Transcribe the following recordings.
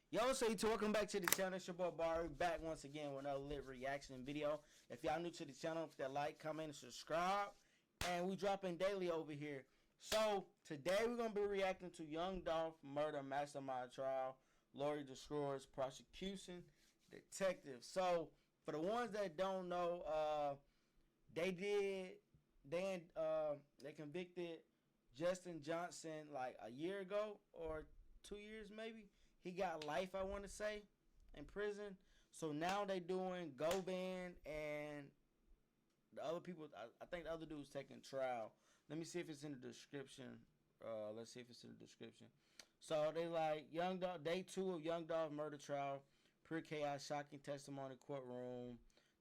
Yo, so YouTube, welcome back to the channel. It's your boy Bari, back once again with another lit reaction video. If y'all new to the channel, hit that like, comment, and subscribe. And we dropping daily over here. So today we're gonna be reacting to Young Dolph murder mastermind trial, Lori Destroyers prosecution, detective. So for the ones that don't know, they convicted Justin Johnson like a year ago or 2 years maybe. He got life, I want to say, in prison. So now they doing Govan and the other people. I think the other dude's taking trial. Let me see if it's in the description. Let's see if it's in the description. So they like Young Dolph, day 2 of Young Dolph murder trial, pure chaos, shocking testimony courtroom.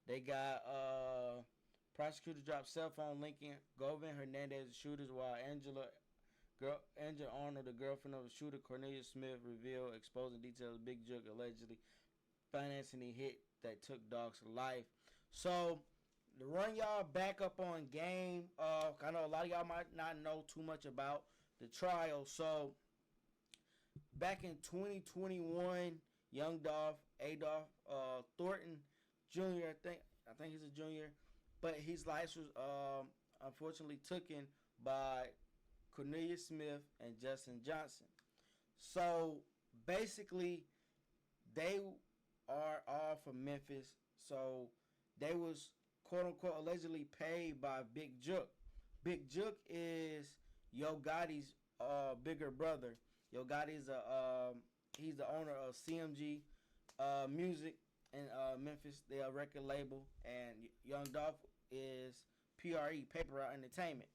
They got prosecutor dropped cell phone linking Govan Hernandez shooters while Angela Arnold, the girlfriend of the shooter Cornelius Smith, revealed exposing details of Big Jook allegedly financing the hit that took Dolph's life. So to run y'all back up on game, I know a lot of y'all might not know too much about the trial. So back in 2021, Young Dolph, Adolph Thornton Jr. I think he's a junior, but his life was unfortunately taken by Cornelius Smith and Justin Johnson. So basically, they are all from Memphis. So they was quote unquote allegedly paid by Big Jook. Big Jook is Yo Gotti's bigger brother. Yo Gotti's he's the owner of CMG Music in Memphis. They're a record label, and Young Dolph is PRE, Paper Route Entertainment.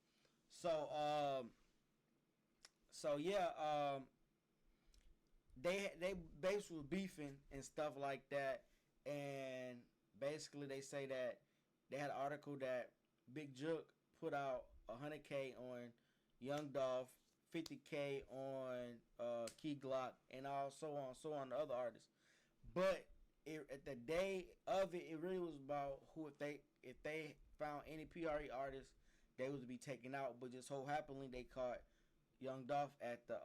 So yeah, they basically were beefing and stuff like that, and basically they say that they had an article that Big Jook put out 100K on Young Dolph, 50K on Key Glock, and so on the other artists. But at the day of it, it really was about who if they found any PRE artists, they was to be taken out. But just so happily they caught Young Dolph at the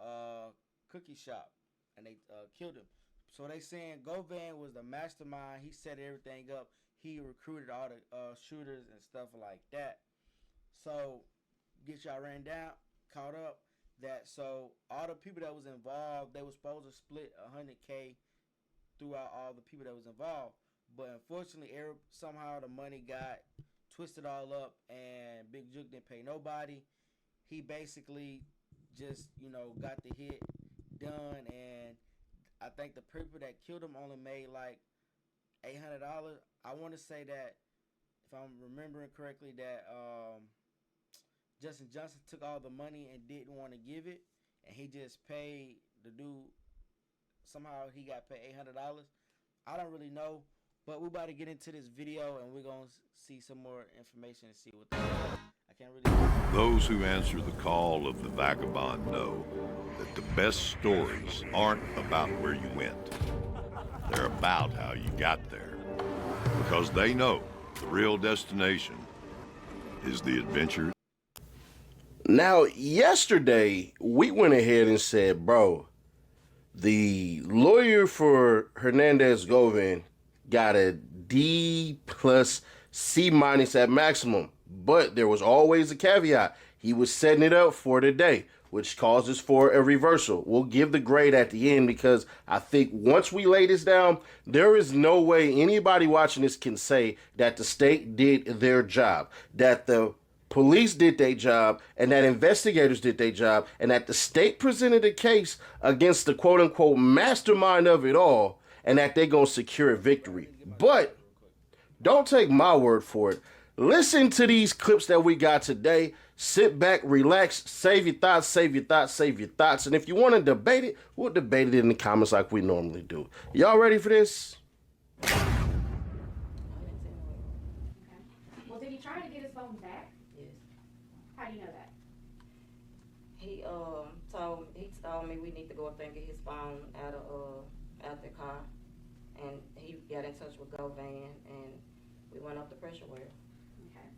cookie shop, and they killed him. So they saying Govan was the mastermind. He set everything up. He recruited all the shooters and stuff like that. So get y'all ran down, caught up. So all the people that was involved, they were supposed to split 100K throughout all the people that was involved. But unfortunately, somehow the money got twisted all up, and Big Jook didn't pay nobody. He basically just, got the hit done, and I think the people that killed him only made like $800. I want to say that, if I'm remembering correctly, that Justin Johnson took all the money and didn't want to give it, and he just paid the dude. Somehow he got paid $800. I don't really know, but we're about to get into this video, and we're gonna see some more information and see what they are. I can't really. Those who answer the call of the vagabond know that the best stories aren't about where you went. They're about how you got there. Because they know the real destination is the adventure. Now, yesterday, we went ahead and said, bro, the lawyer for Hernandez Govan got a D plus C minus at maximum. But there was always a caveat. He was setting it up for today, which causes for a reversal. We'll give the grade at the end, because I think once we lay this down, there is no way anybody watching this can say that the state did their job, that the police did their job, and that investigators did their job, and that the state presented a case against the quote-unquote mastermind of it all, and that they're going to secure a victory. But don't take my word for it. Listen to these clips that we got today. Sit back, relax, save your thoughts, save your thoughts, save your thoughts. And if you want to debate it, we'll debate it in the comments like we normally do. Y'all ready for this? Well, did he try to get his phone back? Yes. How do you know that? He told me we need to go up there and get his phone out the car, and he got in touch with Govan, and we went up the pressure well. Okay.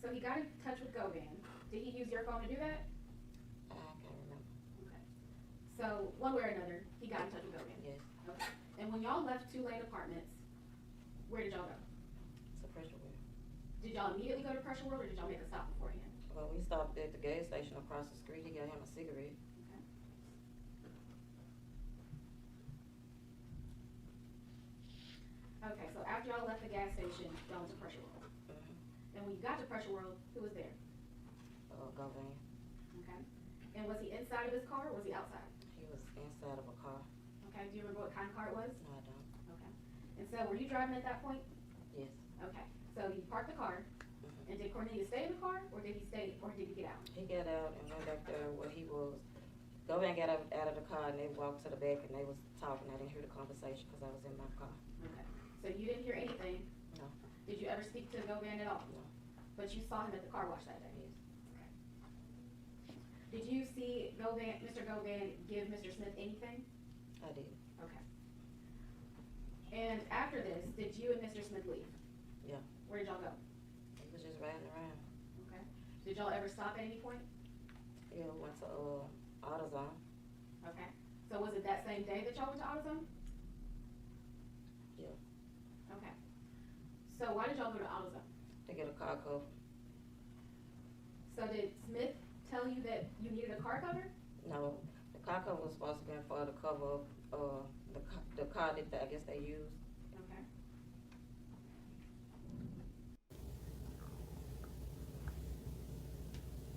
So he got in touch with Govan. Did he use your phone to do that? I can't remember. Okay. So one way or another, he got in touch with Govan. Yes. Okay. when y'all left Tulane Apartments, where did y'all go? It's a pressure wheel. Did y'all immediately go to Pressure World, or did y'all make a stop beforehand? Well, we stopped at the gas station across the street. He got him a cigarette. Okay, so after y'all left the gas station, y'all went to Pressure World. And when you got to Pressure World, who was there? Govan. Okay. And was he inside of his car, or was he outside? He was inside of a car. Okay, do you remember what kind of car it was? No, I don't. Okay. And so were you driving at that point? Yes. Okay, so you parked the car, and did Cornelius stay in the car, or did he get out? He got out and went back there where he was. Govan got out of the car and they walked to the back and they was talking. I didn't hear the conversation because I was in my car. Okay, so you didn't hear anything? No. Did you ever speak to Govan at all? No. But you saw him at the car wash that day? Yes. Okay. Did you see Mr. Govan give Mr. Smith anything? I did. Okay. And after this, did you and Mr. Smith leave? Yeah. Where did y'all go? He was just riding around. Okay. Did y'all ever stop at any point? Yeah, we went to AutoZone. Okay. So was it that same day that y'all went to AutoZone? Yeah. Okay. So why did y'all go to AutoZone? To get a car cover. So did Smith tell you that you needed a car cover? No, the car cover was supposed to be for the cover of the car that I guess they used. Okay.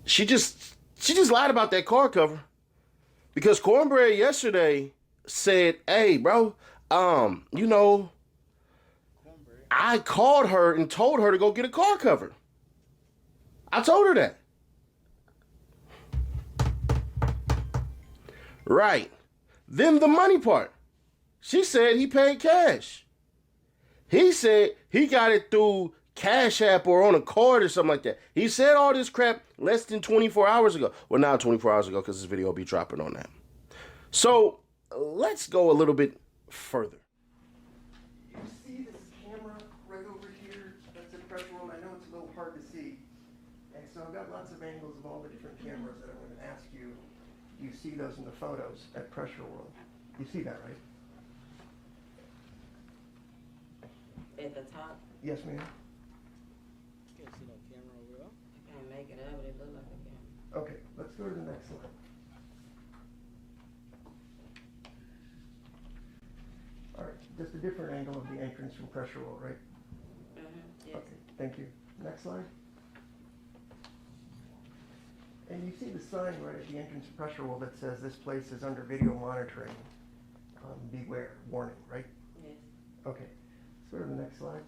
She just lied about that car cover. Because Cornbread yesterday said, hey, bro, you know, I called her and told her to go get a car cover. I told her that. Right. Then the money part. She said he paid cash. He said he got it through Cash App or on a card or something like that. He said all this crap less than 24 hours ago. Well, not 24 hours ago because this video will be dropping on that. So let's go a little bit further. You see this camera right over here that's in Pressure World? I know it's a little hard to see. And so I've got lots of angles of all the different cameras that I'm going to ask you. You see those in the photos at Pressure World. You see that, right? At the top, Yes, ma'am? Can't see no camera over there. I can't make it out, but it looked like a camera. Okay, let's go to the next slide. All right, just a different angle of the entrance from Pressure World, right? Yes. Okay, thank you. Next slide. And you see the sign right at the entrance of Pressure World that says this place is under video monitoring. Beware, warning, right? Yes. Okay, let's go to the next slide.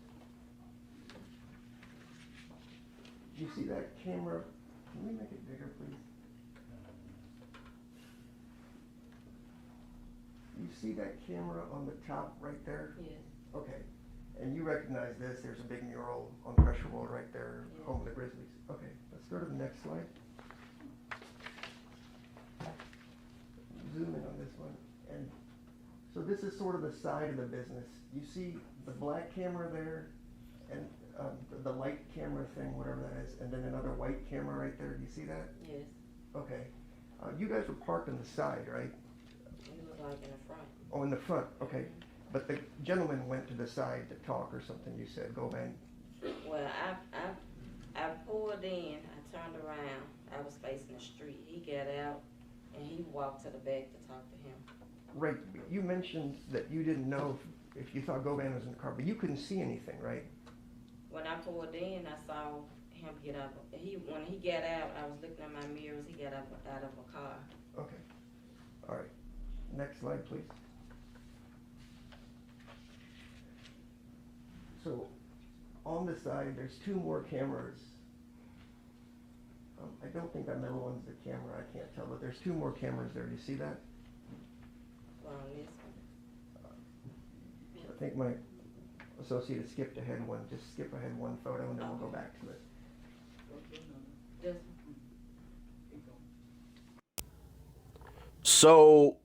You see that camera? Can we make it bigger, please? You see that camera on the top right there? Yes. Okay, and you recognize this, there's a big mural on Pressure World right there, Yeah. home of the Grizzlies. Okay, let's go to the next slide. Zoom in on this one. And so this is sort of the side of the business. You see the black camera there, and the light camera thing, whatever that is, and then another white camera right there. Do you see that? Yes. Okay. You guys were parked on the side, right? It was like in the front. Oh, in the front, okay. But the gentleman went to the side to talk or something, you said, Govan. Well, I pulled in, I turned around, I was facing the street. He got out and he walked to the back to talk to him. Right, you mentioned that you didn't know if you thought Govan was in the car, but you couldn't see anything, right? When I pulled in, I saw him get up. When he got out, I was looking at my mirrors, he got up out of a car. Okay, all right. Next slide, please. So, on the side, there's two more cameras. I don't think that middle one's the camera, I can't tell, but there's two more cameras there. Do you see that? On this one. I think my associate has skipped ahead one. Just skip ahead one photo and then we'll go back to it. This one. So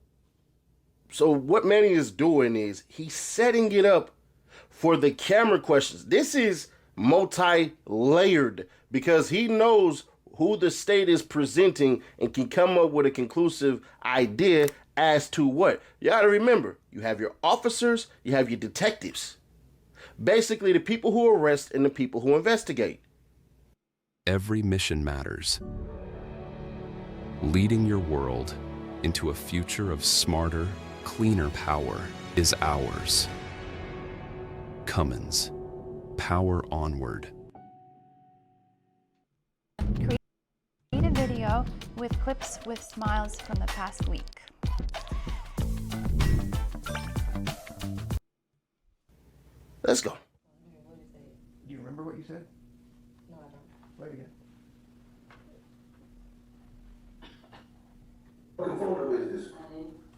what Manny is doing is he's setting it up for the camera questions. This is multi-layered because he knows who the state is presenting and can come up with a conclusive idea as to what? You gotta remember, you have your officers, you have your detectives. Basically, the people who arrest and the people who investigate. Every mission matters. Leading your world into a future of smarter, cleaner power is ours. Cummins. Power onward. Create a video with clips with smiles from the past week. Let's go. Do you remember what you said? No, I don't. Play it again. What informant is this?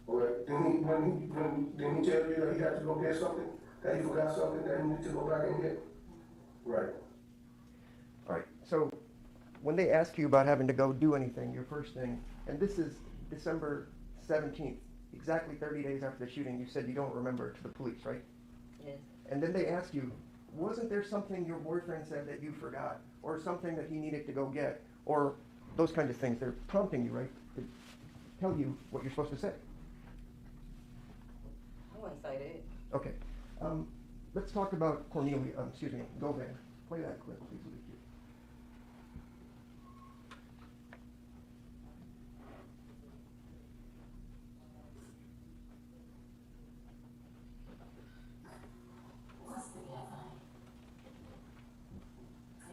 Alright, didn't he tell you that he had to go get something? That he forgot something that he needed to go back and get? Right. All right, so when they ask you about having to go do anything, your first thing, and this is December 17th, exactly 30 days after the shooting, you said you don't remember to the police, right? Yes. And then they ask you, wasn't there something your boyfriend said that you forgot, or something that he needed to go get, or those kinds of things? They're prompting you, right, to tell you what you're supposed to say. I wouldn't say that. Okay, let's talk about Govan. Play that clip, please, with you.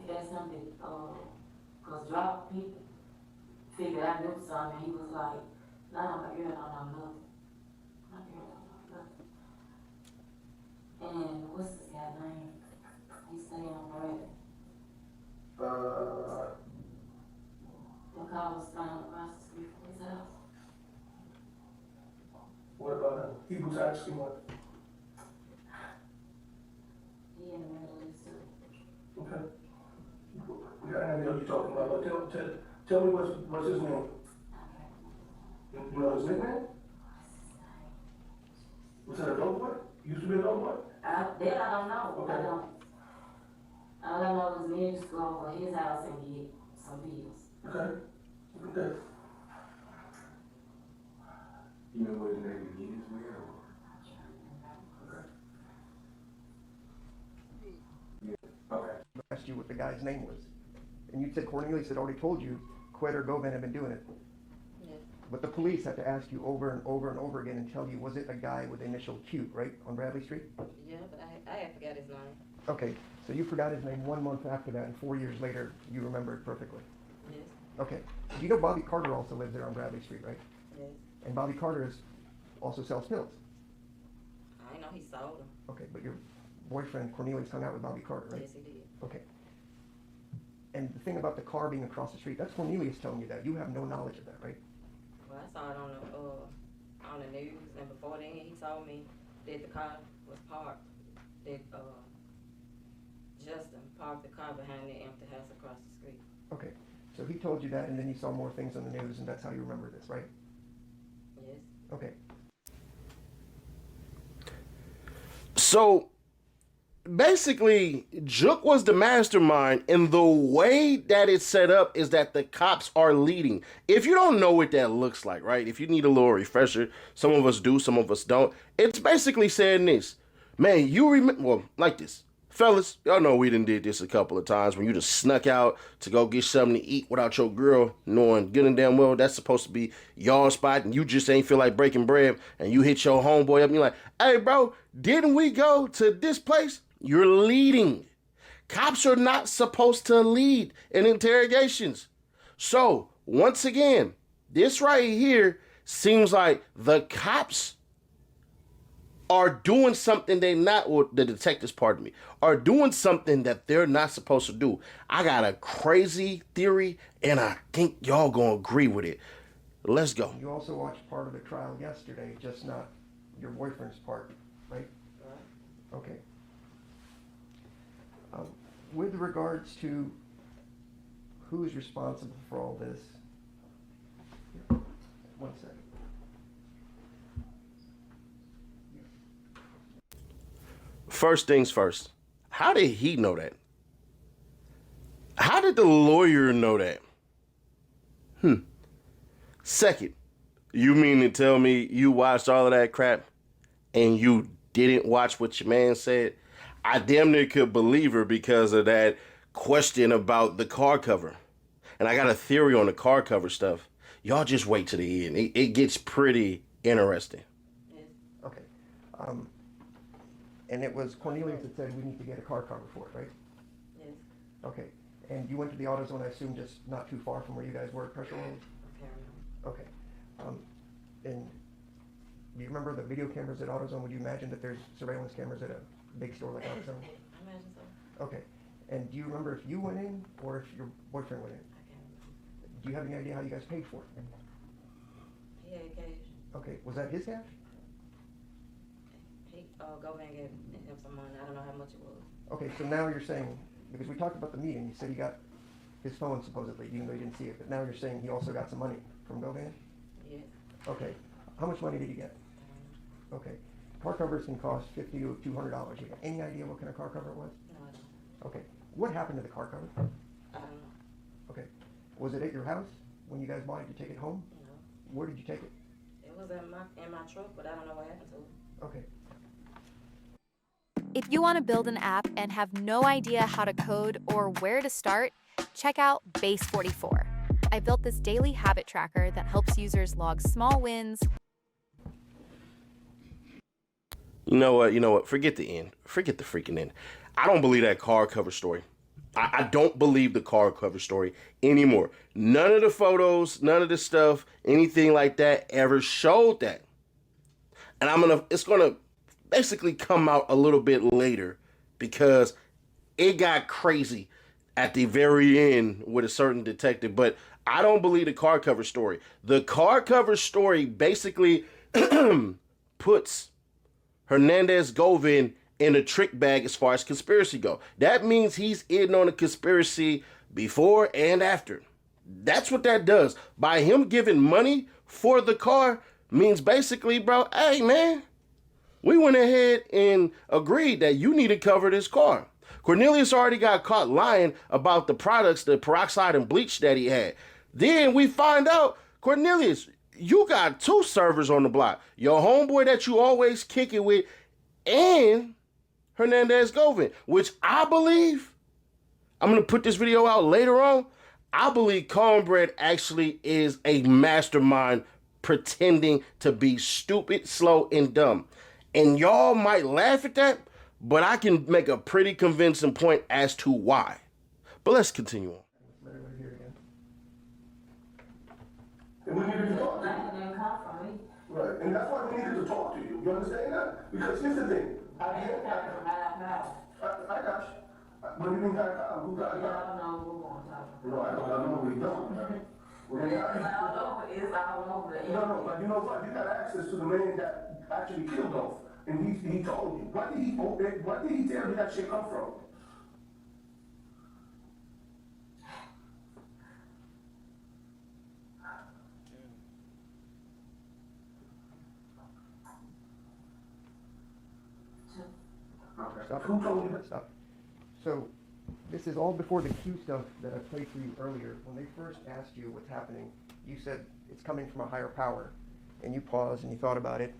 That's something, cause Dolph, he figured I knew something, he was like, nah, my girl don't know nothing. My girl don't know nothing. And what's this guy's name? He say I'm ready. The car was found across the street from his house. What about him? He was asking what? He in the middle of this too. Okay. Yeah, I know you're talking about, but tell me what's his name? You know his nickname? Was that a dope boy? Used to be a dope boy? That I don't know. Okay. I don't. All I know is me used to go over his house and get some bills. Okay. Okay. You know what his name is, man? Okay. Yeah. Okay. Asked you what the guy's name was. And you said Cornelius had already told you Quet or Govan had been doing it. Yes. But the police had to ask you over and over and over again and tell you, was it a guy with the initial Q, right, on Bradley Street? Yeah, but I had forgot his name. Okay, so you forgot his name 1 month after that, and 4 years later, you remember it perfectly. Yes. Okay, you know Bobby Carter also lives there on Bradley Street, right? Yes. And Bobby Carter also sells pills. I know he sold them. Okay, but your boyfriend Cornelius hung out with Bobby Carter, right? Yes, he did. Okay. And the thing about the car being across the street, that's Cornelius telling you that. You have no knowledge of that, right? Well, I saw it on the news, and before then, he told me that the car was parked. That Justin parked the car behind the empty house across the street. Okay, so he told you that, and then you saw more things on the news, and that's how you remember this, right? Yes. Okay. So basically, Jook was the mastermind, and the way that it's set up is that the cops are leading. If you don't know what that looks like, right? If you need a little refresher, some of us do, some of us don't. It's basically saying this, man, you remember, well, like this. Fellas, y'all know we done did this a couple of times when you just snuck out to go get something to eat without your girl knowing good and damn well that's supposed to be y'all spot, and you just ain't feel like breaking bread, and you hit your homeboy up and you're like, hey bro, didn't we go to this place? You're leading. Cops are not supposed to lead in interrogations. So once again, this right here seems like the cops are doing something they not, or the detectives, pardon me, are doing something that they're not supposed to do. I got a crazy theory, and I think y'all gonna agree with it. Let's go. You also watched part of the trial yesterday, just not your boyfriend's part, right? Right. Okay. With regards to who's responsible for all this, here, 1 second. First things first, how did he know that? How did the lawyer know that? Second, You mean to tell me you watched all of that crap and you didn't watch what your man said? I damn near could believe her because of that question about the car cover. And I got a theory on the car cover stuff. Y'all just wait to the end. It gets pretty interesting. Okay. And it was Cornelius that said we need to get a car cover for it, right? Yes. Okay. And you went to the AutoZone, I assume, just not too far from where you guys were at Pressure Road? Okay. And do you remember the video cameras at AutoZone? Would you imagine that there's surveillance cameras at a big store like AutoZone? I imagine so. Okay. And do you remember if you went in or if your boyfriend went in? I can't remember. Do you have any idea how you guys paid for it? He had cash. Okay. Was that his cash? Govan gave him some money. I don't know how much it was. Okay, so now you're saying, because we talked about the meeting, you said he got his phone supposedly, even though you didn't see it, but now you're saying he also got some money from Govan? Yes. Okay. How much money did he get? Okay. Car covers can cost $50 to $200. You got any idea what kind of car cover it was? No, I don't. Okay. What happened to the car cover? I don't know. Okay. Was it at your house when you guys bought it? Did you take it home? No. Where did you take it? It was in my truck, but I don't know what happened to it. Okay. If you want to build an app and have no idea how to code or where to start, check out Base44. I built this daily habit tracker that helps users log small wins. You know what? Forget the end. Forget the freaking end. I don't believe that car cover story. I don't believe the car cover story anymore. None of the photos, none of the stuff, anything like that ever showed that. And it's gonna basically come out a little bit later because it got crazy at the very end with a certain detective. But I don't believe the car cover story. The car cover story basically puts Hernandez Govan in a trick bag as far as conspiracy go. That means he's in on a conspiracy before and after. That's what that does. By him giving money for the car means basically, bro, hey man, we went ahead and agreed that you need to cover this car. Cornelius already got caught lying about the products, the peroxide and bleach that he had. Then we find out, Cornelius, you got two servers on the block. Your homeboy that you always kick it with and Hernandez Govan, which I believe, I'm going to put this video out later on, I believe Cornbread actually is a mastermind pretending to be stupid, slow, and dumb. And y'all might laugh at that, but I can make a pretty convincing point as to why. But let's continue on. And we needed to talk to you. Right, and that's why we needed to talk to you. You understand that? Because here's the thing. I got you. What do you mean who got it? I don't know who we're going to talk about. No, I don't know we don't. It's all over. No, but you know what? You got access to the man that actually killed Dolph. And he told you. What did he tell you that shit come from? Stop. Who told you that? Stop. So, this is all before the Q stuff that I played for you earlier. When they first asked you what's happening, you said it's coming from a higher power. And you paused and you thought about it.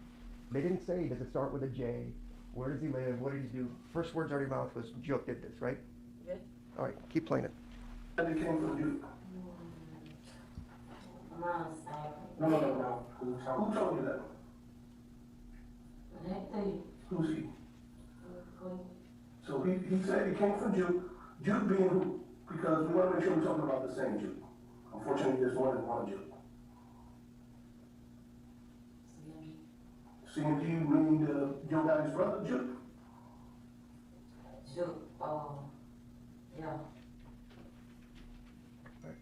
They didn't say, does it start with a J? Where does he live? What did he do? First words out of your mouth was, Jook did this, right? Yes. All right, keep playing it. And it came from you. No. Who told you that? Who's he? So he said he came from Juke. Juke being who? Because we want to make sure we're talking about the same Juke. Unfortunately, there's more than one Juke. CMG meaning Joe Guy's brother, Juke? Juke, yeah. Right.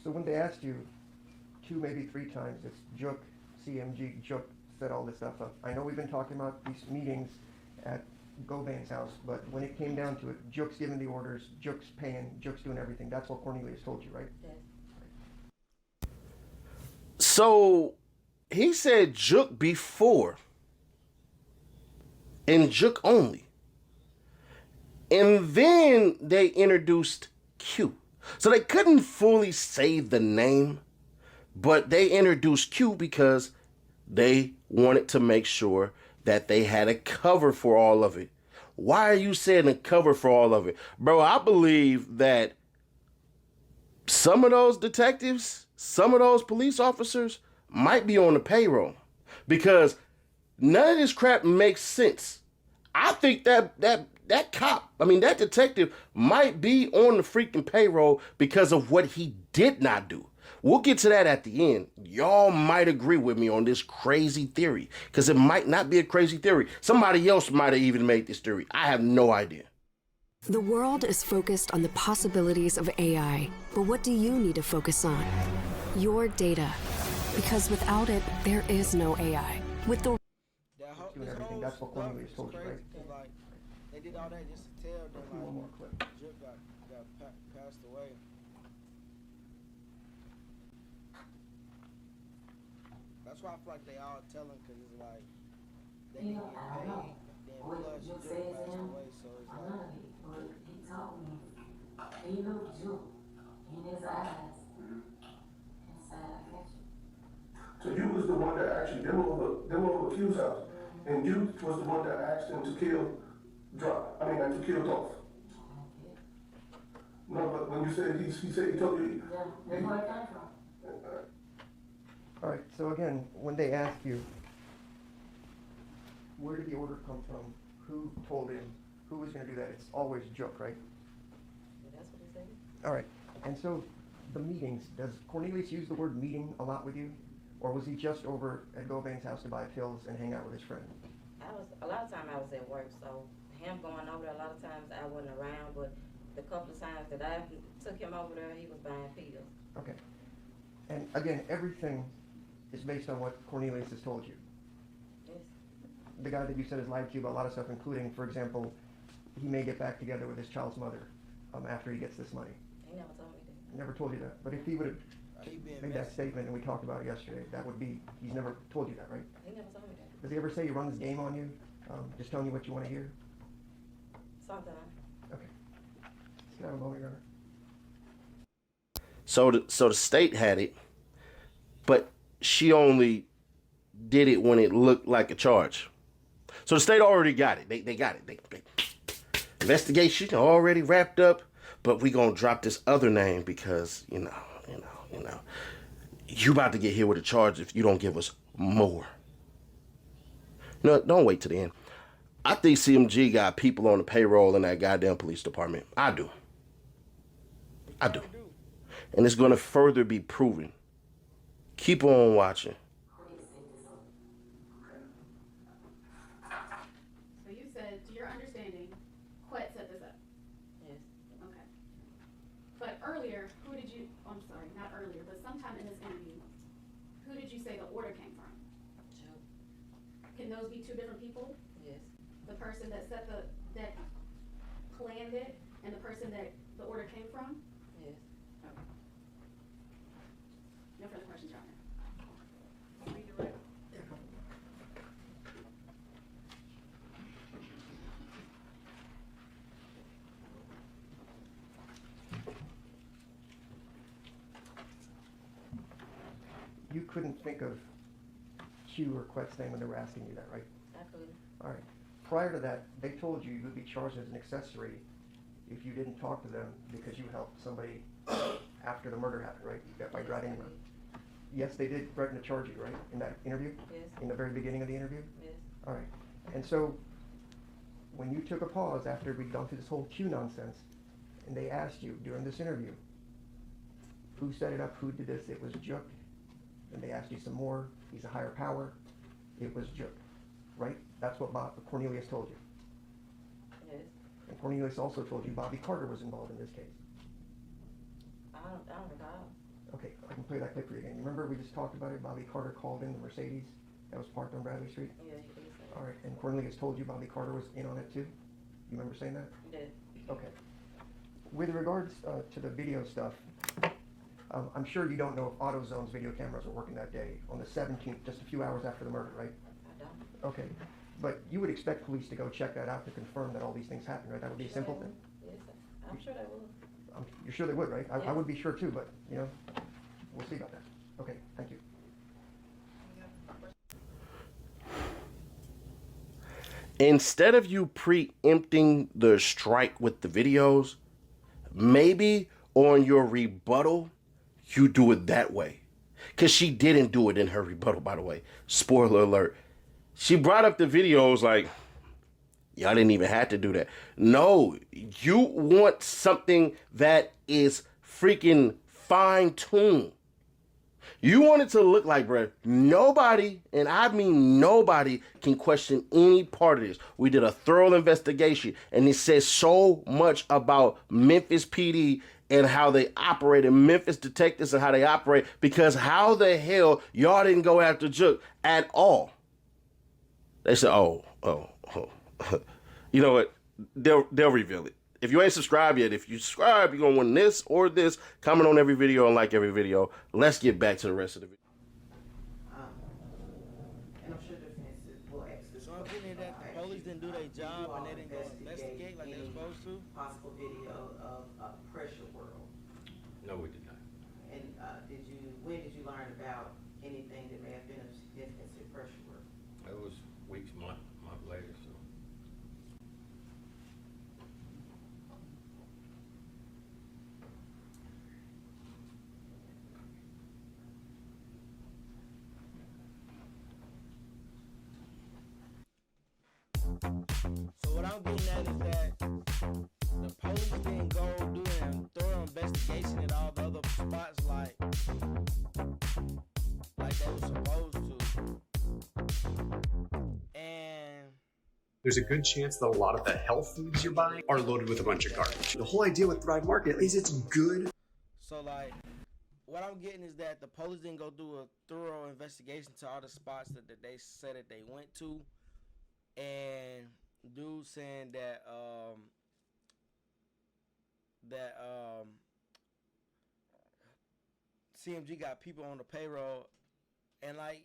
So when they asked you 2, maybe 3 times, it's Jook, CMG, Jook set all this stuff up. I know we've been talking about these meetings at Govan's house, but when it came down to it, Jook's giving the orders, Jook's paying, Jook's doing everything. That's what Cornelius told you, right? Yes. So he said Jook before and Jook only. And then they introduced Q. So they couldn't fully say the name But they introduced Q because they wanted to make sure that they had a cover for all of it. Why are you saying a cover for all of it? Bro, I believe that some of those detectives, some of those police officers might be on the payroll because none of this crap makes sense. I think that detective might be on the freaking payroll because of what he did not do. We'll get to that at the end. Y'all might agree with me on this crazy theory because it might not be a crazy theory. Somebody else might have even made this theory. I have no idea. The world is focused on the possibilities of AI, but what do you need to focus on? Your data. Because without it, there is no AI. With the doing everything, that's what Cornelius told you, right? Like, they did all that just to tell them like, one more clip. Jook got passed away. That's why I feel like they all tell him because it's like they didn't get paid. Then What plus Jook Jook says passed to him, away, so it's I like. love it, but he told me, he knew Jook in his eyes. Inside, I got you. So you was the one that actually, them over Q's house, and you was the one that asked him to kill to kill Dolph. No, but when you said, he said, he told you. Yeah, that's where it came from. All right, so again, when they ask you, where did the order come from? Who told him? Who was gonna do that? It's always Jook, right? That's what he said. All right, and so the meetings, does Cornelius use the word meeting a lot with you? Or was he just over at Govan's house to buy pills and hang out with his friend? A lot of time I was at work, so him going over there, a lot of times I wasn't around, but the couple of times that I took him over there, he was buying pills. Okay. And again, everything is based on what Cornelius has told you. Yes. The guy that you said has lied to you about a lot of stuff, including, for example, he may get back together with his child's mother after he gets this money. He never told me that. He never told you that. But if he would have made that statement and we talked about it yesterday, that would be, he's never told you that, right? He never told me that. Does he ever say he runs game on you? Just telling you what you want to hear? Sometimes. Okay. Just have a moment, Your Honor. So the state had it, but she only did it when it looked like a charge. So the state already got it. They got it. They investigation already wrapped up, but we gonna drop this other name because you about to get hit with a charge if you don't give us more. No, don't wait to the end. I think CMG got people on the payroll in that goddamn police department. I do. And it's going to further be proven. Keep on watching. So you said, to your understanding, Quet set this up? Yes. Okay. But earlier, I'm sorry, not earlier, but sometime in this interview, who did you say the order came from? Joke. Can those be two different people? Yes. The person that that planned it and the person that the order came from? Yes. Okay. No further questions, Your Honor. You couldn't think of Q or Quet's name when they were asking you that, right? I couldn't. All right. Prior to that, they told you would be charged as an accessory if you didn't talk to them because you helped somebody after the murder happened, right? By driving them. Yes, they did threaten to charge you, right? In that interview? Yes. In the very beginning of the interview? Yes. All right. And so, when you took a pause after we'd gone through this whole Q nonsense, and they asked you during this interview, who set it up, who did this? It was Jook. And they asked you some more. He's a higher power. It was Jook, right? That's what Cornelius told you. Yes. And Cornelius also told you Bobby Carter was involved in this case. I don't recall. Okay, I can play that clip for you again. You remember we just talked about it? Bobby Carter called in the Mercedes that was parked on Bradley Street? Yeah, he did say that. All right, and Cornelius told you Bobby Carter was in on it too? You remember saying that? He did. Okay. With regards to the video stuff, I'm sure you don't know if AutoZone's video cameras were working that day on the 17th, just a few hours after the murder, right? I don't. Okay, but you would expect police to go check that out to confirm that all these things happened, right? That would be a simple thing? Yes, I'm sure they will. You're sure they would, right? I Yes. would be sure too, but, we'll see about that. Okay, thank you. Instead of you preempting the strike with the videos, maybe on your rebuttal, you do it that way. Because she didn't do it in her rebuttal, by the way. Spoiler alert. She brought up the videos like, y'all didn't even have to do that. No, you want something that is freaking fine-tuned. You want it to look like, bruh, nobody, and I mean nobody, can question any part of this. We did a thorough investigation, and it says so much about Memphis PD and how they operate, and Memphis detectives and how they operate, because how the hell y'all didn't go after Jook at all? They said, oh. You know what? They'll reveal it. If you ain't subscribed yet, if you subscribe, you're going to win this or this. Comment on every video and like every video. Let's get back to the rest of the video. And I'm sure defense will ask this. So I'm getting that the police didn't do their job and they didn't go investigate like they were supposed to? Possible video of Pressure World. No, we did not. And when did you learn about anything that may have been of significance in Pressure World? It was weeks, month later, so. So what I'm getting at is that the police didn't go do a thorough investigation at all the other spots like they were supposed to. And there's a good chance that a lot of the health foods you're buying are loaded with a bunch of garbage. The whole idea with Thrive Market is it's good. So like, what I'm getting is that the police didn't go do a thorough investigation to all the spots that they said that they went to. And dude saying that CMG got people on the payroll, and like,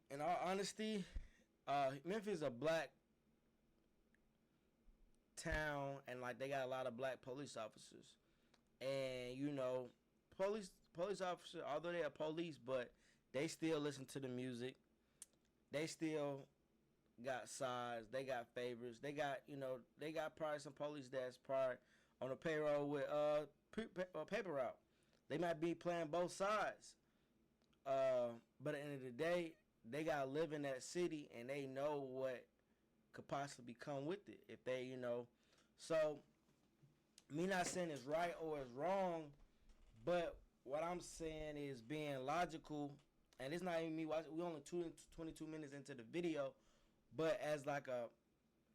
in all honesty, Memphis is a black town, and like they got a lot of black police officers, and you know, police officers, although they are police, but they still listen to the music, they still got sides, they got favorites, they got, you know, they got probably some police that's probably on the payroll with paper route. They might be playing both sides, but at the end of the day, they gotta live in that city and they know what could possibly come with it if they, you know. So me not saying it's right or it's wrong, but what I'm saying is being logical, and it's not even me watching. We only 22 minutes into the video. But as like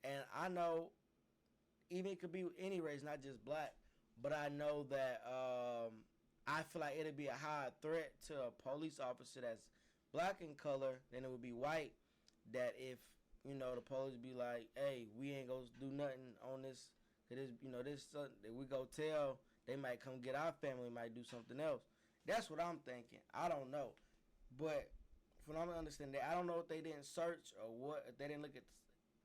and I know, even it could be any race, not just black, but I know that I feel like it'd be a higher threat to a police officer that's black in color than it would be white. That if, you know, the police be like, hey, we ain't gonna do nothing on this, you know, this that we go tell, they might come get our family, might do something else. That's what I'm thinking. I don't know, but from what I understand, I don't know if they didn't search or what, if they didn't look at,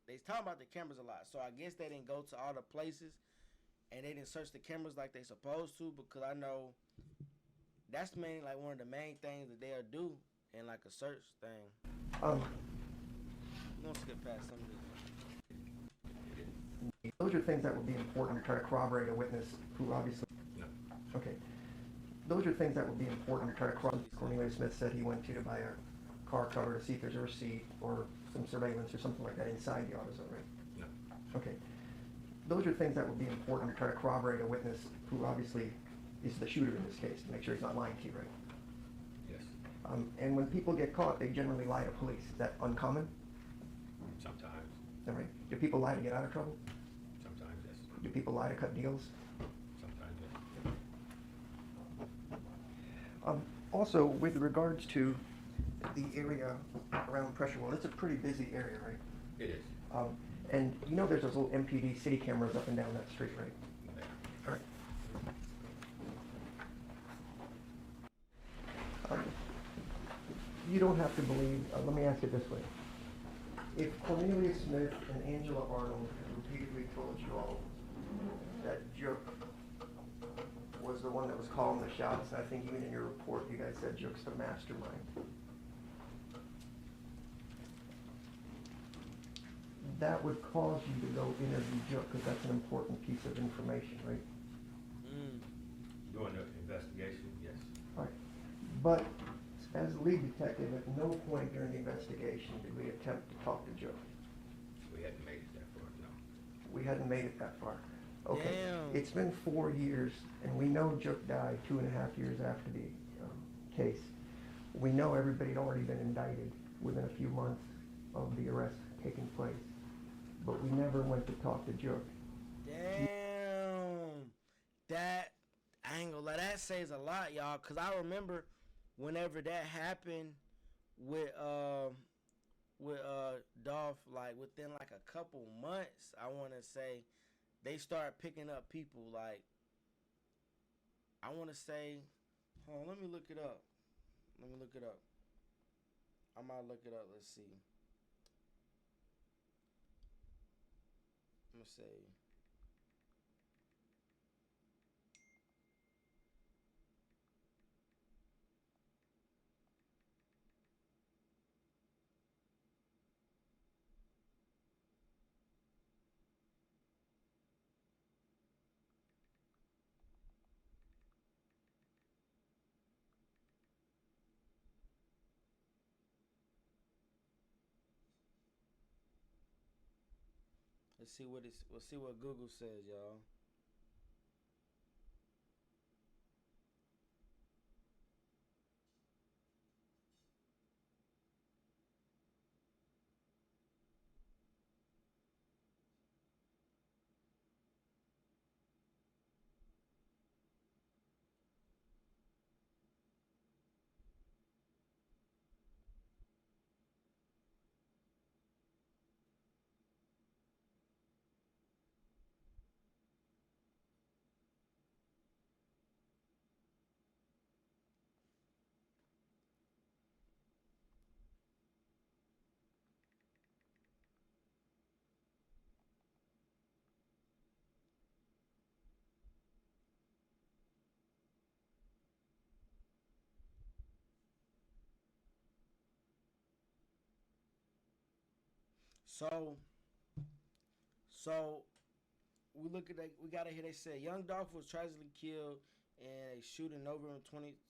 they talking about the cameras a lot, so I guess they didn't go to all the places, and they didn't search the cameras like they supposed to, because I know that's mainly like one of the main things that they'll do in like a search thing. We're gonna skip past some of this. Those are things that would be important to try to corroborate a witness who obviously... No. Okay. Those are things that would be important to try to corroborate. Cornelius Smith said he went to buy a car cover to see if there's a receipt or some surveillance or something like that inside the AutoZone, right? No. Okay. Those are things that would be important to try to corroborate a witness who obviously is the shooter in this case, to make sure he's not lying to you, right? Yes. And when people get caught, they generally lie to police. Is that uncommon? Sometimes. All right. Do people lie to get out of trouble? Sometimes, yes. Do people lie to cut deals? Sometimes, yes. Also, with regards to the area around Pressure World, it's a pretty busy area, right? It is. And you know there's those little MPD city cameras up and down that street, right? Yeah. All right. You don't have to believe, let me ask it this way. If Cornelius Smith and Angela Arnold have repeatedly told you all that Jook was the one that was calling the shots, and I think even in your report, you guys said Jook's the mastermind. That would cause you to go interview Jook, because that's an important piece of information, right? Doing the investigation, yes. All right. But as a lead detective, at no point during the investigation did we attempt to talk to Jook. We hadn't made it that far, no. We hadn't made it that far. Okay. Damn. It's been 4 years, and we know Jook died 2.5 years after the case. We know everybody had already been indicted within a few months of the arrest taking place. But we never went to talk to Jook. Damn. That, I ain't gonna lie, that says a lot, y'all. Because I remember whenever that happened with Dolph, like within like a couple months, I want to say, they start picking up people. Like, I want to say, hold on, let me look it up. I might look it up. Let's see. I'm gonna say. We'll see what Google says, y'all. So we look at that. We gotta hear. They said young Dolph was tragically killed in a shooting November 2021.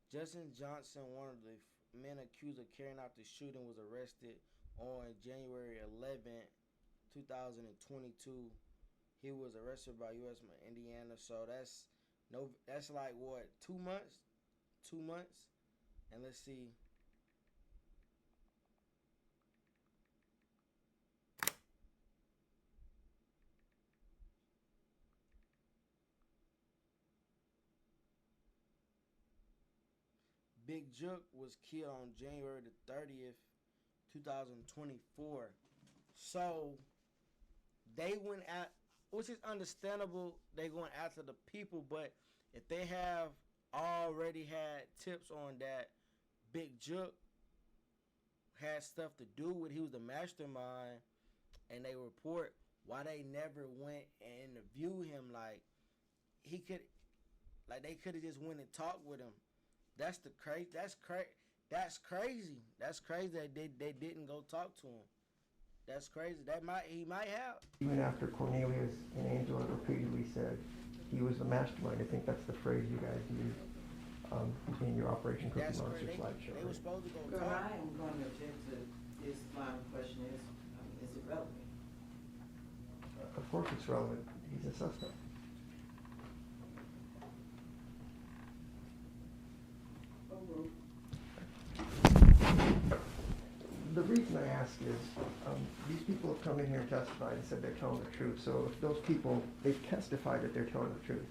Justin Johnson, one of the men accused of carrying out the shooting, was arrested on January 11th, 2022. He was arrested by U.S. Indiana. So that's like what, 2 months? 2 months. And let's see. Big Jook was killed on January the 30th, 2024. So they went at, which is understandable, they going after the people, but if they have already had tips on that Big Jook had stuff to do with, he was the mastermind, and they report why they never went and interviewed him, like he could, like they could have just went and talked with him. That's crazy. That's crazy that they didn't go talk to him. That's crazy. He might have. Even after Cornelius and Angela repeatedly said he was the mastermind, I think that's the phrase you guys used in your Operation Cookie Monster slideshow. They were supposed to go Girl, talk. I am going to object to this line of question. Is it relevant? Of course it's relevant. He's a suspect. The reason I ask is these people have come in here and testified and said they're telling the truth. So if those people, they've testified that they're telling the truth.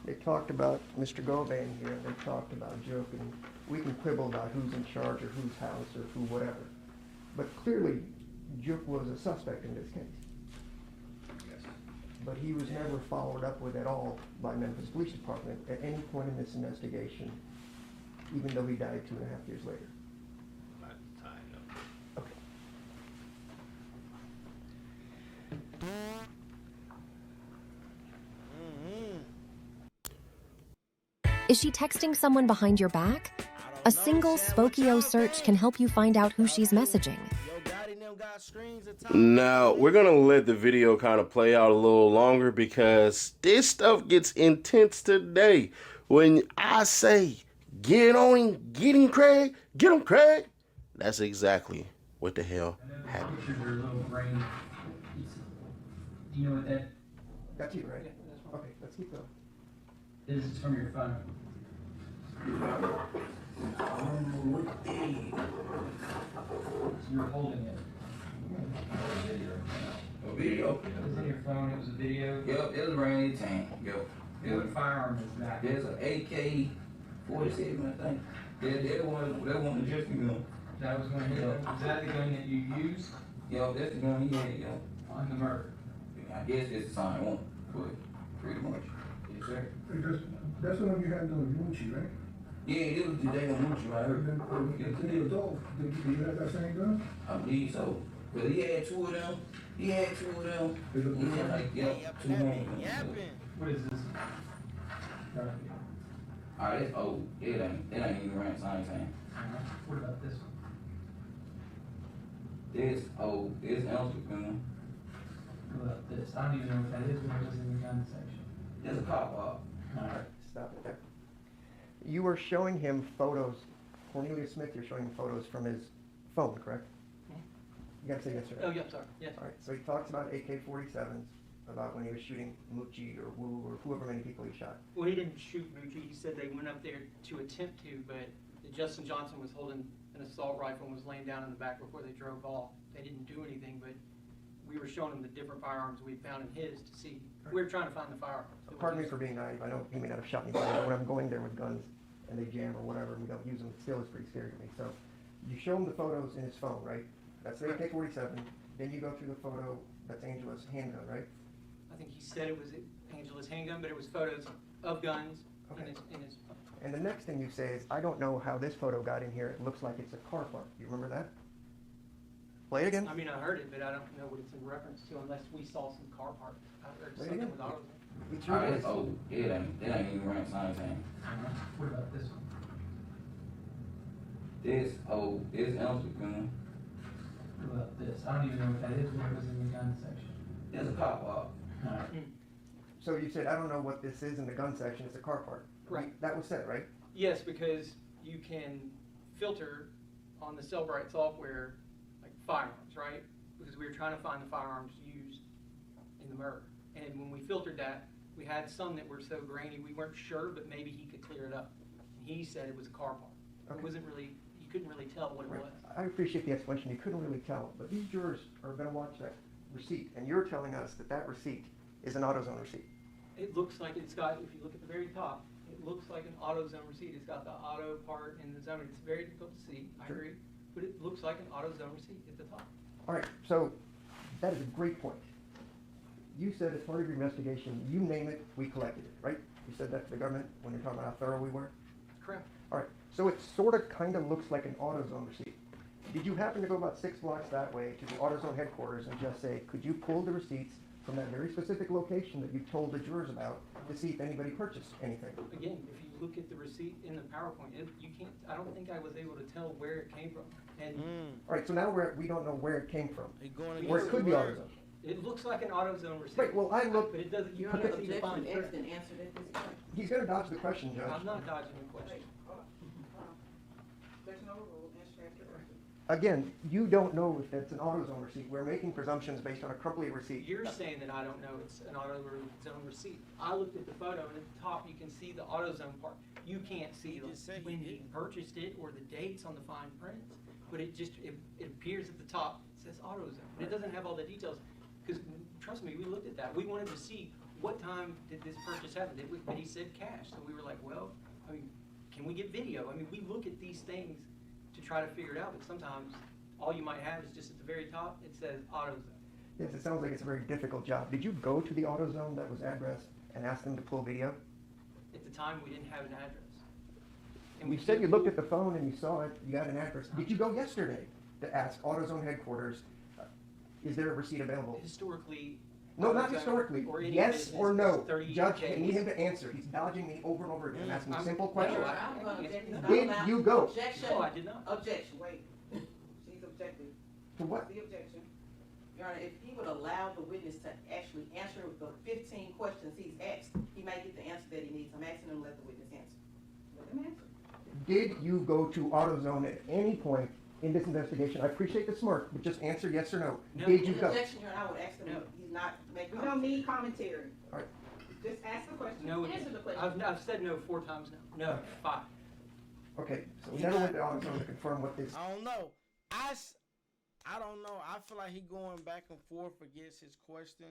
They talked about Mr. Govan here, and they talked about Jook, and we can quibble about who's in charge or whose house or who whatever. But clearly, Jook was a suspect in this case. Yes. But he was never followed up with at all by Memphis Police Department at any point in this investigation, even though he died 2.5 years later. Not at the time, no. Okay. Is she texting someone behind your back? A single Spokio search can help you find out who she's messaging. Now, we're going to let the video kind of play out a little longer because this stuff gets intense today. When I say, get on him, get him, Craig, get him, Craig, that's exactly what the hell happened. Do you know what that? That's you, right? Okay, let's keep going. This is from your phone. So you're holding it. A video? It was in your phone, it was a video? Yep, it was around 18. Yep. What firearm is that? There's an AK-47, I think. That one is just a gun. That was when you, is that the gun that you used? Yep, that's the gun he had, yep. On the murder? I guess it's the same one, but pretty much. Yes, sir. That's the one you had on Gucci, right? Yeah, it was the day on Gucci, right? And Dolph, did you have that same gun? I believe so. But he had two of them. He had like, two more. What is this? Alright, that's old. It ain't even around the same time. What about this one? This old. This Elmsford gun. What about this? I don't even know what that is, but it was in the gun section. There's a cop-out. Alright, stop it there. You were showing him photos, Cornelius Smith, you're showing him photos from his phone, correct? You gotta say yes or no. Oh, yeah, sorry, yes. Alright, so he talks about AK-47s, about when he was shooting Moochie or Wu or whoever many people he shot. Well, he didn't shoot Moochie. He said they went up there to attempt to, but Justin Johnson was holding an assault rifle and was laying down in the back before they drove off. They didn't do anything, but we were showing him the different firearms we found in his to see. We were trying to find the firearms. Pardon me for being naive, I know he may not have shot me, but when I'm going there with guns and they jam or whatever and we don't use them, it still is pretty scary to me. So you show him the photos in his phone, right? That's the AK-47. Then you go through the photo, that's Angela's handgun, right? I think he said it was Angela's handgun, but it was photos of guns in his phone. And the next thing you say is, I don't know how this photo got in here. It looks like it's a car park. You remember that? Play it again. I mean, I heard it, but I don't know what it's in reference to unless we saw some car park or something with autos. Alright, that's old. It ain't even around the same time. What about this one? This old. This Elmsford gun. What about this? I don't even know what that is, but it was in the gun section. There's a cop-out. So you said, I don't know what this is in the gun section. It's a car park. Right. That was said, right? Yes, because you can filter on the Cellbrite software like firearms, right? Because we were trying to find the firearms used in the murder. And when we filtered that, we had some that were so grainy we weren't sure, but maybe he could clear it up. And he said it was a car park. Okay. It wasn't really, you couldn't really tell what it was. I appreciate the explanation. You couldn't really tell. But these jurors are going to watch that receipt. And you're telling us that that receipt is an AutoZone receipt. It looks like it's got, if you look at the very top, it looks like an AutoZone receipt. It's got the auto part in the zone. It's very difficult to see, I agree, but it looks like an AutoZone receipt at the top. All right, so that is a great point. You said as part of your investigation, you name it, we collected it, right? You said that to the government when you're talking about how thorough we were? Correct. All right, so it sort of kind of looks like an AutoZone receipt. Did you happen to go about 6 blocks that way to the AutoZone headquarters and just say, could you pull the receipts from that very specific location that you told the jurors about to see if anybody purchased anything? Again, if you look at the receipt in the PowerPoint, you can't, I don't think I was able to tell where it came from. And All right, so now we don't know where it came from. Where it could be AutoZone. it looks like an AutoZone receipt. Right, well, I looked. But it doesn't, you Your can't Honor, see the fine objection print. X and answered it this way. He's going to dodge the question, Judge. I'm not dodging the question. There's no rule, answer after question. Again, you don't know if that's an AutoZone receipt. We're making presumptions based on a crumply receipt. You're saying that I don't know it's an AutoZone receipt. I looked at the photo and at the top you can see the AutoZone part. You can't see when he purchased it or the dates on the fine print, but it just, it appears at the top, it says AutoZone. But it doesn't have all the details, because trust me, we looked at that. We wanted to see what time did this purchase happen, but he said cash. So we were like, well, I mean, can we get video? I mean, we look at these things to try to figure it out, but sometimes all you might have is just at the very top, it says AutoZone. Yes, it sounds like it's a very difficult job. Did you go to the AutoZone that was addressed and ask them to pull video? At the time, we didn't have an address. And you said you looked at the phone and you saw it, you got an address. Did you go yesterday to ask AutoZone headquarters, is there a receipt available? Historically, No, not AutoZone historically. or any Yes business or no? 30 Judge, I days. need him to answer. He's dodging me over and over again. I'm asking I'm- simple no, questions. I'm gonna object. It's not Did allowed. you go? Objection. No, I did not. Objection, wait. She's objecting. To what? The objection. Your Honor, if he would allow the witness to actually answer the 15 questions he's asked, he might get the answer that he needs. I'm asking him to let the witness answer. Let him answer. Did you go to AutoZone at any point in this investigation? I appreciate the smirk, but just answer yes or no. No. Did you The go? objection, Your Honor, I would ask him, No. he's not making. We don't need commentary. All right. Just ask the question. No, Answer the question. I've said no 4 times now. No, 5. Okay, so we never went to AutoZone to confirm what this. I don't know. I don't know. I feel like he going back and forth against his question.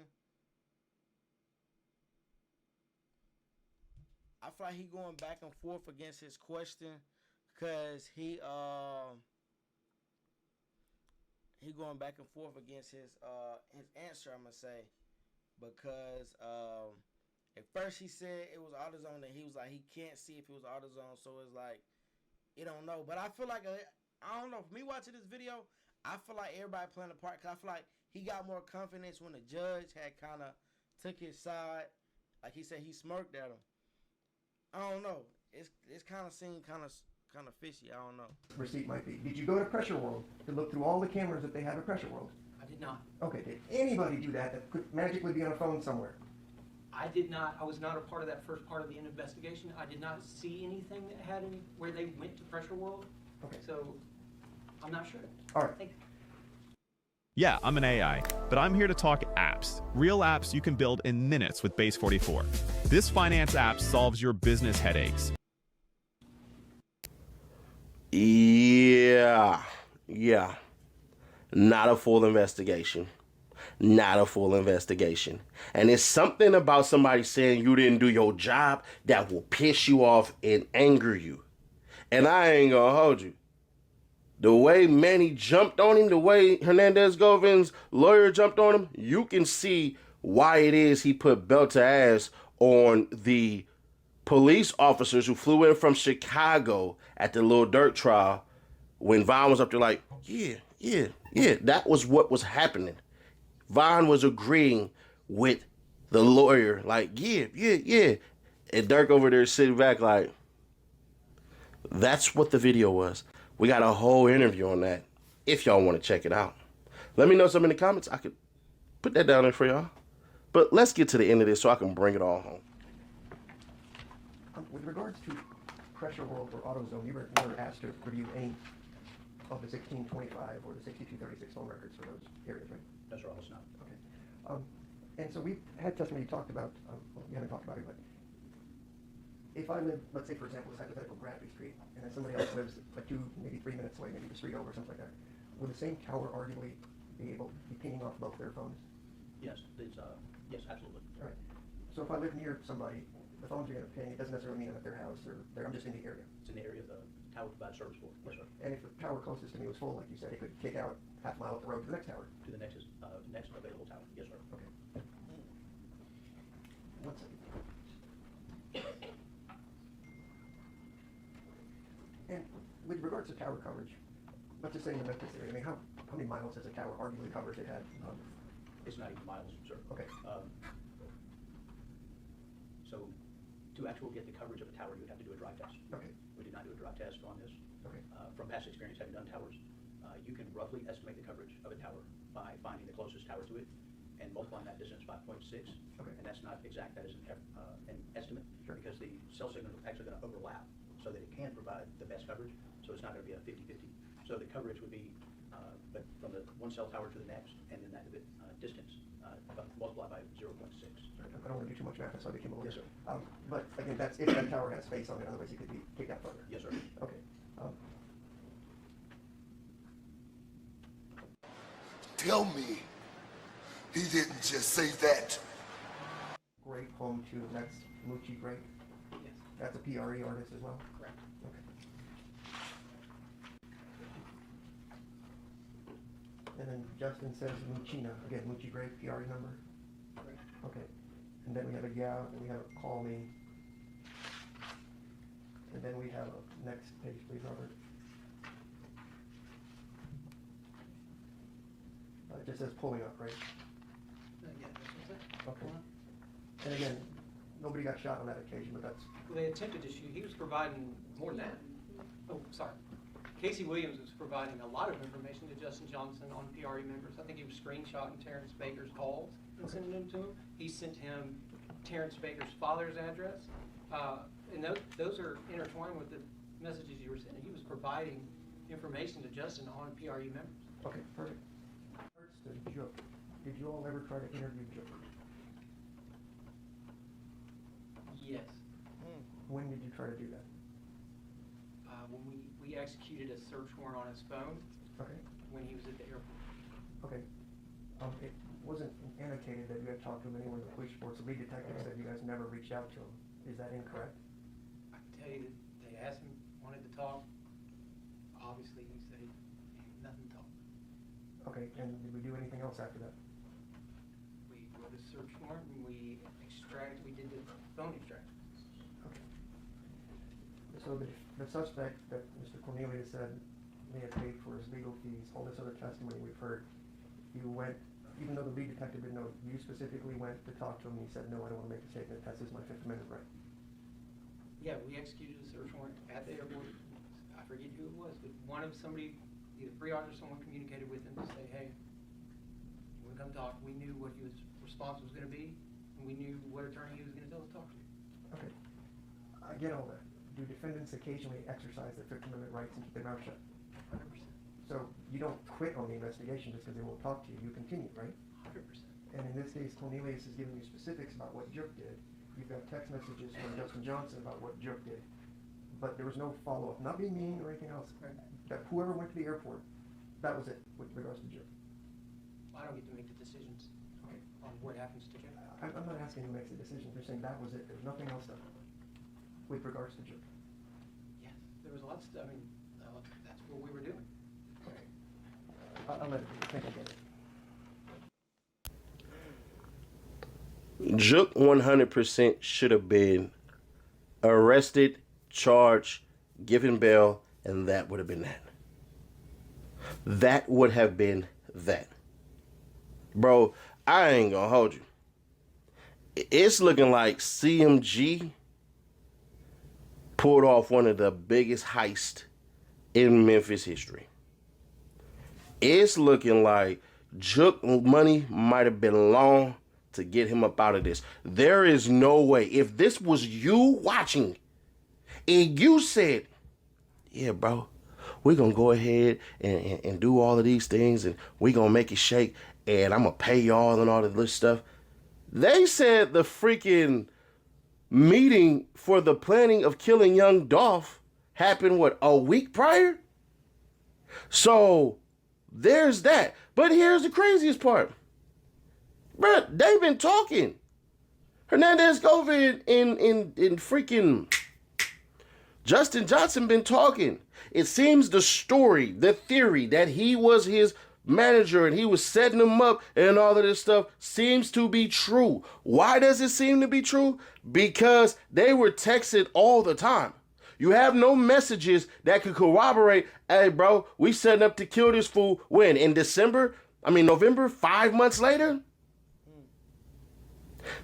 I feel like he going back and forth against his question because he going back and forth against his answer, I'm gonna say, because at first he said it was AutoZone and he was like he can't see if it was AutoZone, so it's like he don't know. But I feel like I don't know. For me watching this video, I feel like everybody playing a part. Cause I feel like he got more confidence when the judge had kind of took his side. Like he said, he smirked at him. I don't know. It's kind of seemed kind of fishy. I don't know. Receipt might be. Did you go to Pressure World to look through all the cameras that they have at Pressure World? I did not. Okay, did anybody do that could magically be on a phone somewhere? I did not. I was not a part of that first part of the investigation. I did not see anything that had any where they went to Pressure World. Okay. So I'm not sure. All right. Yeah, I'm an AI, but I'm here to talk apps. Real apps you can build in minutes with Base 44. This finance app solves your business headaches. Yeah. Not a full investigation. Not a full investigation. And it's something about somebody saying you didn't do your job that will piss you off and anger you. And I ain't gonna hold you. The way Manny jumped on him, the way Hernandez Govan's lawyer jumped on him, you can see why it is he put belt to ass on the police officers who flew in from Chicago at the Lil Durk trial when Vaughn was up there like, yeah. That was what was happening. Vaughn was agreeing with the lawyer like, yeah. And Durk over there sitting back like, that's what the video was. We got a whole interview on that if y'all want to check it out. Let me know something in the comments. I could put that down there for y'all. But let's get to the end of this so I can bring it all home. With regards to Pressure World or AutoZone, you were never asked to review any of the 1625 or the 6236 phone records for those areas, right? That's right, it's not. Okay. And so we've had testimony you talked about, well, you haven't talked about it, but if I live, let's say, for example, this hypothetical Bradley Street, and then somebody else lives like 2, maybe 3 minutes away, maybe the street over, something like that, would the same tower arguably be able to be pinging off both their phones? Yes, yes, absolutely. All right. So if I live near somebody, the phones are going to ping. It doesn't necessarily mean I'm at their house or there. I'm just in the area. It's an area the tower provides service for. Yes, sir. And if the tower closest to me was full, like you said, it could kick out half a mile up the road to the next tower. To the next available tower. Yes, sir. Okay. 1 second. And with regards to tower coverage, let's just say in the Memphis area, I mean, how many miles does a tower arguably cover if it had? It's not even miles, sir. Okay. So to actually get the coverage of a tower, you would have to do a drive test. Okay. We did not do a drive test on this. Okay. From past experience having done towers, you can roughly estimate the coverage of a tower by finding the closest tower to it and multiplying that distance by 0.6. Okay. And that's not exact, that is an estimate. Sure. Because the cell signal is actually going to overlap so that it can provide the best coverage. So it's not going to be a 50-50. So the coverage would be but from the one cell tower to the next, and then that distance multiplied by 0.6. I don't want to do too much math, so I became a little. Yes, sir. But again, that's if that tower has space on it. Otherwise, you could be kicked out further. Yes, sir. Okay. Tell me he didn't just say that. Great home to that's Moochie Great. Yes. That's a PRE artist as well. Correct. Okay. And then Justin says Moochina. Again, Moochie Great, PRE number. Correct. Okay. And then we have a yeah, and we have a call me. And then we have a next page, please, Robert. It just says pulling up, right? Yeah, that's what Okay. And again, nobody got shot on that occasion, but that's, Well, they attempted to shoot. He was providing more than that. Oh, sorry. Casey Williams was providing a lot of information to Justin Johnson on PRE members. I think he was screenshotting Terrence Baker's calls and sending them to him. He sent him Terrence Baker's father's address. And those are intertwined with the messages you were sending. He was providing information to Justin on PRE members. okay, perfect. First, Jook. Did you all ever try to interview Jook? Yes. When did you try to do that? When we executed a search warrant on his phone Okay, when he was at the airport. okay. It wasn't indicated that you had talked to him anywhere in the police reports. The lead detective said you guys never reached out to him. Is that incorrect? I can tell you that they asked him, wanted to talk. Obviously, he said he had nothing to talk. Okay, and did we do anything else after that? We wrote a search warrant and we did the phone extraction. Okay. So the suspect that Mr. Cornelius said may have paid for his legal fees, all this other testimony we've heard, you went, even though the lead detective didn't know, you specifically went to talk to him and he said, no, I don't want to make a statement, that's just my Fifth Amendment right. Yeah, we executed a search warrant at the airport. I forget who it was, but somebody, either Friar or someone communicated with him to say, hey, we're going to talk. We knew what his response was going to be, and we knew what attorney he was going to tell us to talk to. Okay, I get all that. Do defendants occasionally exercise their Fifth Amendment rights and keep their mouth shut? 100%. So you don't quit on the investigation just because they won't talk to you. You continue, right? 100%. And in this case, Cornelius is giving you specifics about what Jook did. You've got text messages from Justin Johnson about what Jook did. But there was no follow-up. Not being mean or anything else. Right. That whoever went to the airport, that was it with regards to Jook. I don't get to make the decisions Okay. on what happens to Joe. I'm not asking who makes the decision. They're saying that was it. There's nothing else done with regards to Jook. Yes, there was a lot of stuff. I mean, that's what we were doing. Okay. I'll let it be. I think I get it. Jook 100% should have been arrested, charged, given bail, and that would have been that. That would have been that. Bro, I ain't gonna hold you. It's looking like CMG pulled off one of the biggest heists in Memphis history. It's looking like Jook money might have been long to get him up out of this. There is no way. If this was you watching and you said, yeah, bro, we're going to go ahead and do all of these things and we're going to make it shake and I'm going to pay y'all and all of this stuff. They said the freaking meeting for the planning of killing young Dolph happened, what, a week prior? So there's that. But here's the craziest part. Bruh, they've been talking. Hernandez Govan in freaking Justin Johnson been talking. It seems the story, the theory that he was his manager and he was setting him up and all of this stuff seems to be true. Why does it seem to be true? Because they were texting all the time. You have no messages that could corroborate, hey, bro, we setting up to kill this fool when? In November, 5 months later?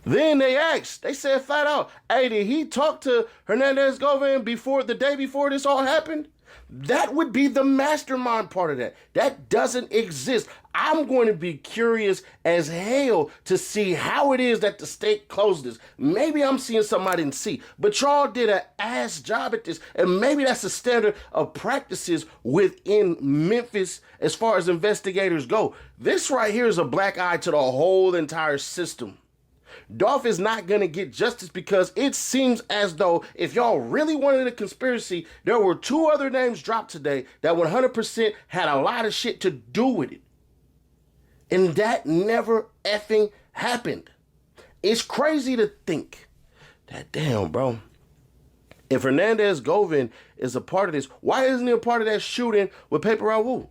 Then they said flat out, hey, did he talk to Hernandez Govan the day before this all happened? That would be the mastermind part of that. That doesn't exist. I'm going to be curious as hell to see how it is that the state closed this. Maybe I'm seeing something I didn't see, but y'all did an ass job at this. And maybe that's the standard of practices within Memphis as far as investigators go. This right here is a black eye to the whole entire system. Dolph is not going to get justice because it seems as though if y'all really wanted a conspiracy, there were 2 other names dropped today that 100% had a lot of shit to do with it. And that never effing happened. It's crazy to think that, damn, bro, if Hernandez Govan is a part of this, why isn't he a part of that shooting with Paper Raul?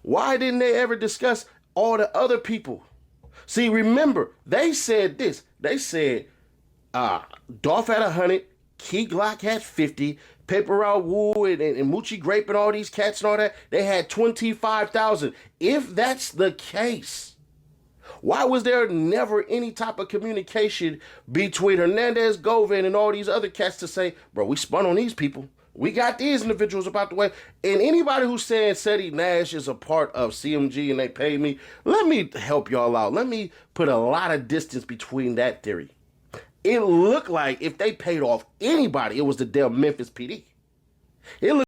Why didn't they ever discuss all the other people? See, remember, they said this. They said Dolph had 100, Key Glock had 50, Paper Raul and Moochie Grape and all these cats and all that, they had 25,000. If that's the case, Why was there never any type of communication between Hernandez Govan and all these other cats to say, bro, we spun on these people. We got these individuals about the way. And anybody who's saying Seti Nash is a part of CMG and they paid me, let me help y'all out. Let me put a lot of distance between that theory. It looked like if they paid off anybody, it was the damn Memphis PD. It looked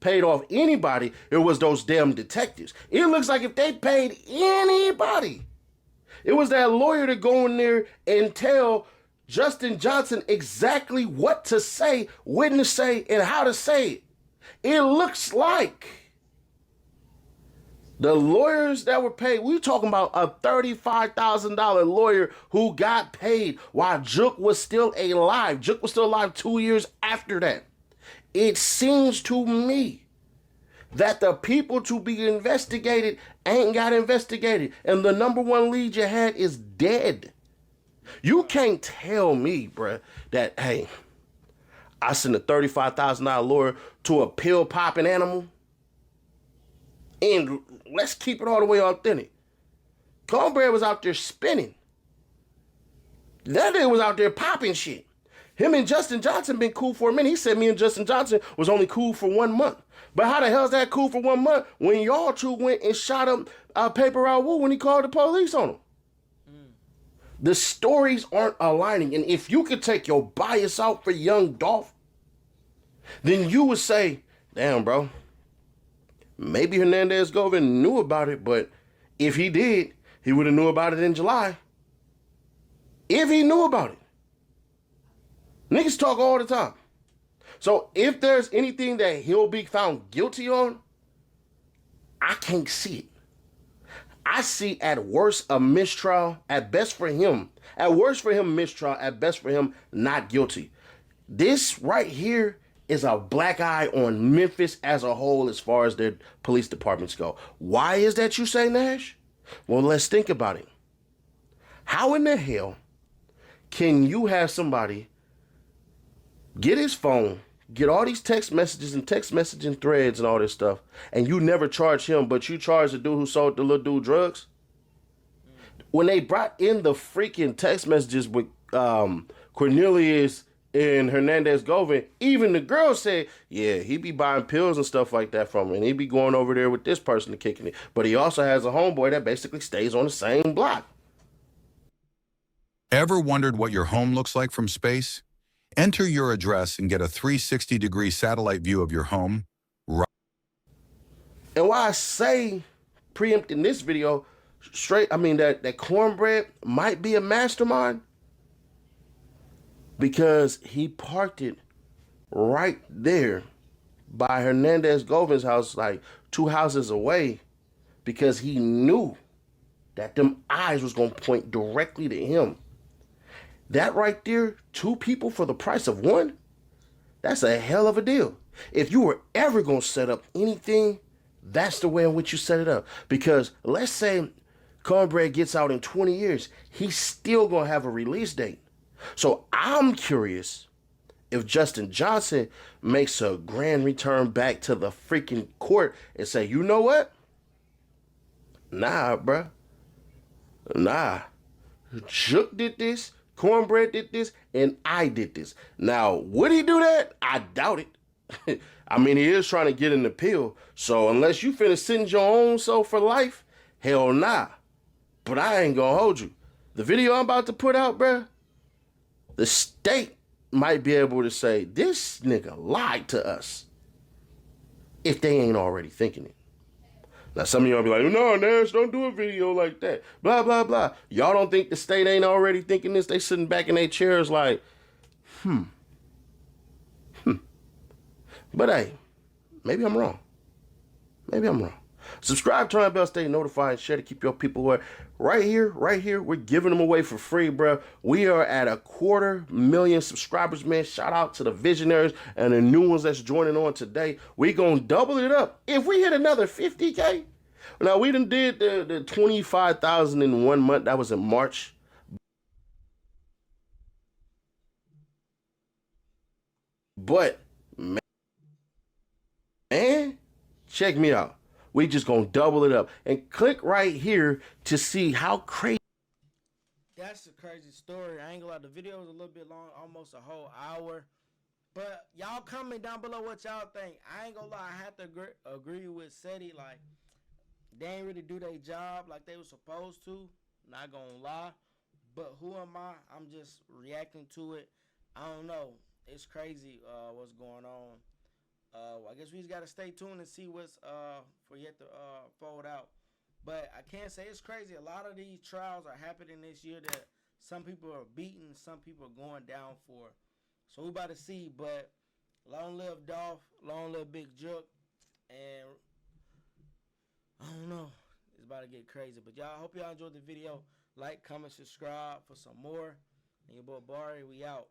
paid off anybody, it was those damn detectives. It looks like if they paid anybody, it was that lawyer to go in there and tell Justin Johnson exactly what to say, when to say, and how to say it. It looks like the lawyers that were paid, we talking about a $35,000 lawyer who got paid while Jook was still alive. Jook was still alive 2 years after that. It seems to me that the people to be investigated ain't got investigated. And the number one lead you had is dead. You can't tell me, bruh, that, hey, I sent a $35,000 lawyer to a pill-popping animal. And let's keep it all the way authentic. Cornbread was out there spinning. That nigga was out there popping shit. Him and Justin Johnson been cool for a minute. He said me and Justin Johnson was only cool for 1 month. But how the hell is that cool for 1 month when y'all two went and shot up Paper Route Wu when he called the police on him? The stories aren't aligning. And if you could take your bias out for young Dolph, then you would say, damn, bro, maybe Hernandez Govan knew about it, but if he did, he would have knew about it in July. If he knew about it. Niggas talk all the time. So if there's anything that he'll be found guilty on, I can't see it. I see at worst a mistrial, at best for him. At worst for him, mistrial. At best for him, not guilty. This right here is a black eye on Memphis as a whole as far as their police departments go. Why is that, you say, Nash? Well, let's think about it. How in the hell can you have somebody get his phone, get all these text messages and text messaging threads and all this stuff, and you never charge him, but you charge the dude who sold the little dude drugs? When they brought in the freaking text messages with Cornelius and Hernandez Govan, even the girl said, yeah, he be buying pills and stuff like that from him, and he be going over there with this person to kicking it. But he also has a homeboy that basically stays on the same block. Ever wondered what your home looks like from space? Enter your address and get a 360-degree satellite view of your home. And why I say, preempting this video, that Cornbread might be a mastermind, because he parked it right there by Hernandez Govan's house, like 2 houses away, because he knew that them eyes was going to point directly to him. That right there, 2 people for the price of 1, that's a hell of a deal. If you were ever going to set up anything, that's the way in which you set it up. Because let's say Cornbread gets out in 20 years, he's still going to have a release date. So I'm curious if Justin Johnson makes a grand return back to the freaking court and say, you know what? Nah, bruh. Nah. Jook did this. Cornbread did this, and I did this. Now, would he do that? I doubt it. I mean, he is trying to get an appeal, so unless you finna send your own self for life, hell nah. But I ain't gonna hold you. The video I'm about to put out, bruh, the state might be able to say, this nigga lied to us, if they ain't already thinking it. Now, some of y'all be like, no, Nash, don't do a video like that. Blah, blah, blah. Y'all don't think the state ain't already thinking this? They sitting back in their chairs like, But hey, maybe I'm wrong. Maybe I'm wrong. Subscribe, turn on the bell, stay notified, and share to keep your people aware. Right here, we're giving them away for free, bro. We are at 250,000 subscribers, man. Shout out to the visionaries and the new ones that's joining on today. We gonna double it up. If we hit another 50K, now we done did the 25,000 in 1 month. That was in March. But man, check me out. We just gonna double it up. And click right here to see how crazy. That's a crazy story. I ain't gonna lie, the video was a little bit long, almost a whole hour. But y'all comment down below what y'all think. I ain't gonna lie, I have to agree with SETI. Like, they ain't really do their job like they were supposed to. Not gonna lie. But who am I? I'm just reacting to it. I don't know. It's crazy what's going on. I guess we just gotta stay tuned and see what's for yet to fold out. But I can't say it's crazy. A lot of these trials are happening this year that some people are beaten, some people are going down for. So we about to see. But long live Dolph, long live Big Jook, and I don't know. It's about to get crazy. But y'all, I hope y'all enjoyed the video. Like, comment, subscribe for some more. And your boy Bari, we out.